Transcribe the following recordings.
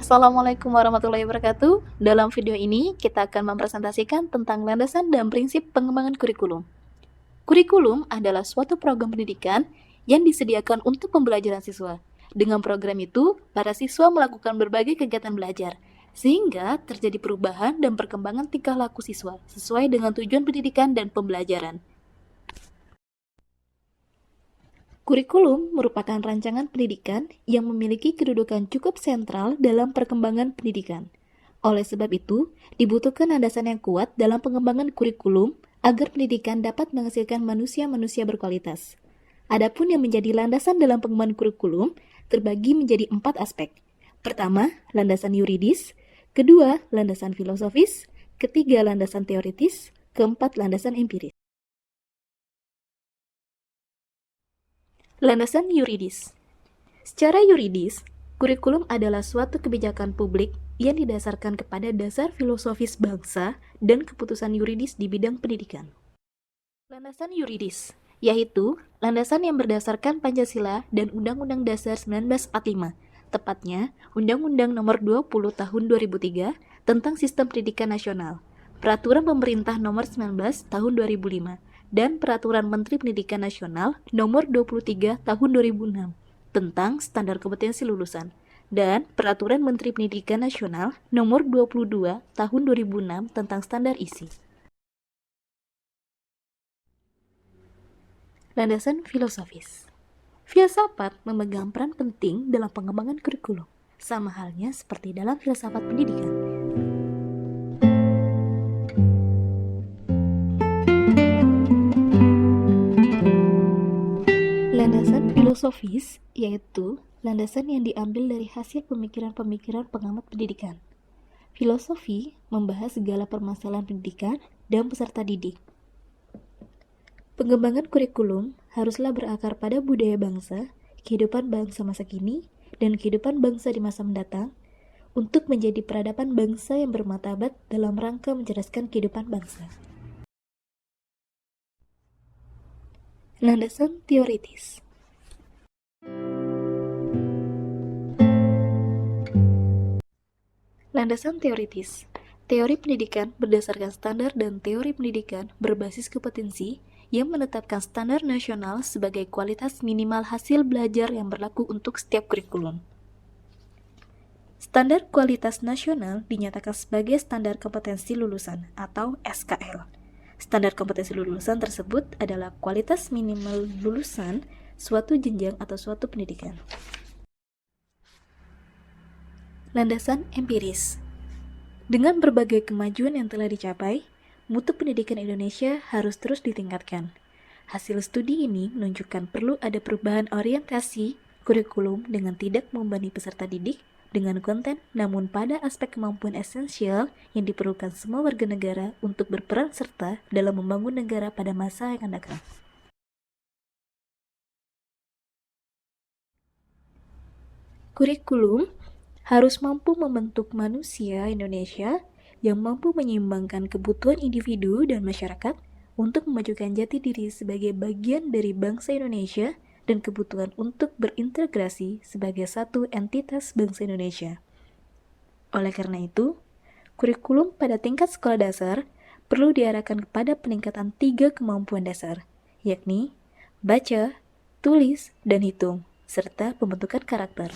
Assalamualaikum warahmatullahi wabarakatuh. Dalam video ini, kita akan mempresentasikan tentang landasan dan prinsip pengembangan kurikulum. Kurikulum adalah suatu program pendidikan yang disediakan untuk pembelajaran siswa. Dengan program itu, para siswa melakukan berbagai kegiatan belajar, sehingga terjadi perubahan dan perkembangan tingkah laku siswa sesuai dengan tujuan pendidikan dan pembelajaran. Kurikulum merupakan rancangan pendidikan yang memiliki kedudukan cukup sentral dalam perkembangan pendidikan. Oleh sebab itu, dibutuhkan landasan yang kuat dalam pengembangan kurikulum agar pendidikan dapat menghasilkan manusia-manusia berkualitas. Adapun yang menjadi landasan dalam pengembangan kurikulum terbagi menjadi 4 aspek. Pertama, landasan yuridis. Kedua, landasan filosofis. Ketiga, landasan teoritis. Keempat, landasan empiris. Landasan yuridis. Secara yuridis, kurikulum adalah suatu kebijakan publik yang didasarkan kepada dasar filosofis bangsa dan keputusan yuridis di bidang pendidikan. Landasan yuridis, yaitu landasan yang berdasarkan Pancasila dan Undang-Undang Dasar 1945, tepatnya Undang-Undang Nomor 20 Tahun 2003 tentang Sistem Pendidikan Nasional, Peraturan Pemerintah Nomor 19 Tahun 2005, dan Peraturan Menteri Pendidikan Nasional Nomor 23 Tahun 2006 tentang standar kompetensi lulusan, dan Peraturan Menteri Pendidikan Nasional Nomor 22 Tahun 2006 tentang standar isi. Landasan filosofis. Filsafat memegang peran penting dalam pengembangan kurikulum, sama halnya seperti dalam filsafat pendidikan. Landasan filosofis yaitu landasan yang diambil dari hasil pemikiran-pemikiran pengamat pendidikan. Filosofi membahas segala permasalahan pendidikan dan peserta didik. Pengembangan kurikulum haruslah berakar pada budaya bangsa, kehidupan bangsa masa kini, dan kehidupan bangsa di masa mendatang untuk menjadi peradaban bangsa yang bermartabat dalam rangka mencerdaskan kehidupan bangsa. Landasan teoritis. Landasan teoritis. Teori pendidikan berdasarkan standar dan teori pendidikan berbasis kompetensi yang menetapkan standar nasional sebagai kualitas minimal hasil belajar yang berlaku untuk setiap kurikulum. Standar kualitas nasional dinyatakan sebagai standar kompetensi lulusan atau SKL. Standar kompetensi lulusan tersebut adalah kualitas minimal lulusan suatu jenjang atau suatu pendidikan. Landasan empiris. Dengan berbagai kemajuan yang telah dicapai, mutu pendidikan Indonesia harus terus ditingkatkan. Hasil studi ini menunjukkan perlu ada perubahan orientasi kurikulum dengan tidak membebani peserta didik dengan konten, namun pada aspek kemampuan esensial yang diperlukan semua warga negara untuk berperan serta dalam membangun negara pada masa yang akan datang. Kurikulum harus mampu membentuk manusia Indonesia yang mampu menyeimbangkan kebutuhan individu dan masyarakat untuk memajukan jati diri sebagai bagian dari bangsa Indonesia dan kebutuhan untuk berintegrasi sebagai satu entitas bangsa Indonesia. Oleh karena itu, kurikulum pada tingkat sekolah dasar perlu diarahkan kepada peningkatan 3 kemampuan dasar, yakni baca, tulis, dan hitung, serta pembentukan karakter.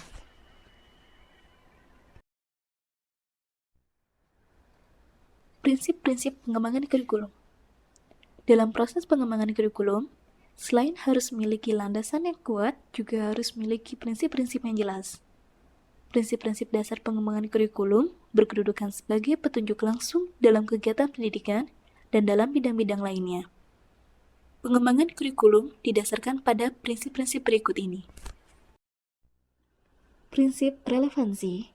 Prinsip-prinsip pengembangan kurikulum. Dalam proses pengembangan kurikulum, selain harus memiliki landasan yang kuat, juga harus memiliki prinsip-prinsip yang jelas. Prinsip-prinsip dasar pengembangan kurikulum berkedudukan sebagai petunjuk langsung dalam kegiatan pendidikan dan dalam bidang-bidang lainnya. Pengembangan kurikulum didasarkan pada prinsip-prinsip berikut ini. Prinsip relevansi.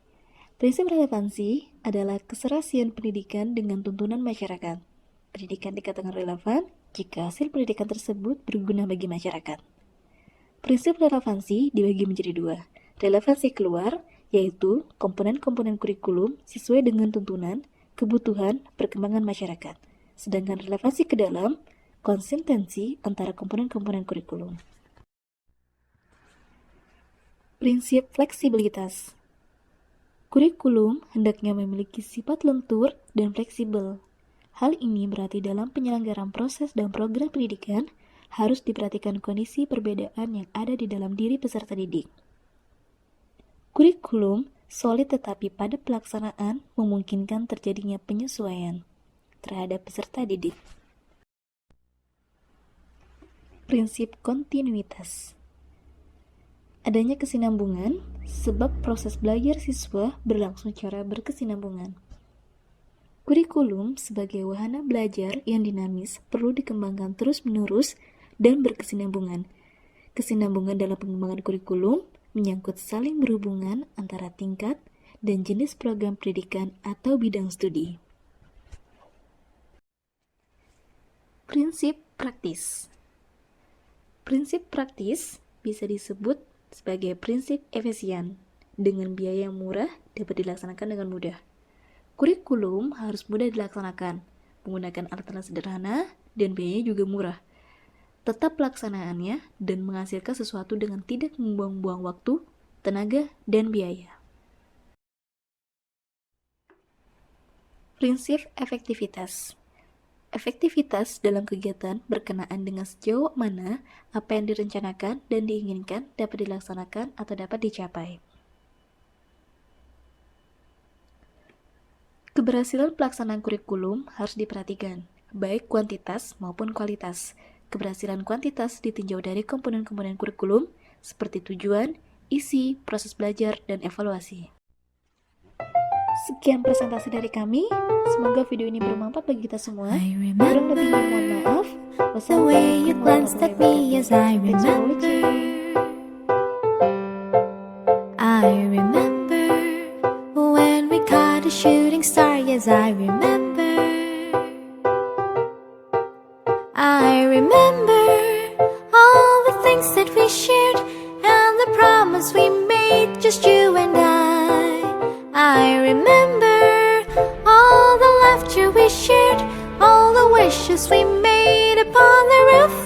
Prinsip relevansi adalah keserasian pendidikan dengan tuntunan masyarakat. Pendidikan dikatakan relevan jika hasil pendidikan tersebut berguna bagi masyarakat. Prinsip relevansi dibagi menjadi 2. Relevansi keluar, yaitu komponen-komponen kurikulum sesuai dengan tuntunan, kebutuhan, perkembangan masyarakat. Sedangkan relevansi ke dalam, konsistensi antara komponen-komponen kurikulum. Prinsip fleksibilitas. Kurikulum hendaknya memiliki sifat lentur dan fleksibel. Hal ini berarti dalam penyelenggaraan proses dan program pendidikan harus diperhatikan kondisi perbedaan yang ada di dalam diri peserta didik. Kurikulum solid tetapi pada pelaksanaan memungkinkan terjadinya penyesuaian terhadap peserta didik. Prinsip kontinuitas. Adanya kesinambungan sebab proses belajar siswa berlangsung secara berkesinambungan. Kurikulum sebagai wahana belajar yang dinamis perlu dikembangkan terus-menerus dan berkesinambungan. Kesinambungan dalam pengembangan kurikulum menyangkut saling berhubungan antara tingkat dan jenis program pendidikan atau bidang studi. Prinsip praktis. Prinsip praktis bisa disebut sebagai prinsip efisien. Dengan biaya yang murah dapat dilaksanakan dengan mudah. Kurikulum harus mudah dilaksanakan, menggunakan alat-alat sederhana dan biayanya juga murah. Tetap pelaksanaannya dan menghasilkan sesuatu dengan tidak membuang-buang waktu, tenaga, dan biaya. Prinsip efektivitas. Efektivitas dalam kegiatan berkenaan dengan sejauh mana apa yang direncanakan dan diinginkan dapat dilaksanakan atau dapat dicapai. Keberhasilan pelaksanaan kurikulum harus diperhatikan, baik kuantitas maupun kualitas. Keberhasilan kuantitas ditinjau dari komponen-komponen kurikulum, seperti tujuan, isi, proses belajar, dan evaluasi. Sekian presentasi dari kami, semoga video ini bermanfaat bagi kita semua. Kurang lebihnya mohon maaf. Wassalamualaikum warahmatullahi wabarakatuh. Shooting star, yes, I remember. I remember all the things that we shared and the promise we made, just you and I remember all the laughter we shared, all the wishes we made upon the roof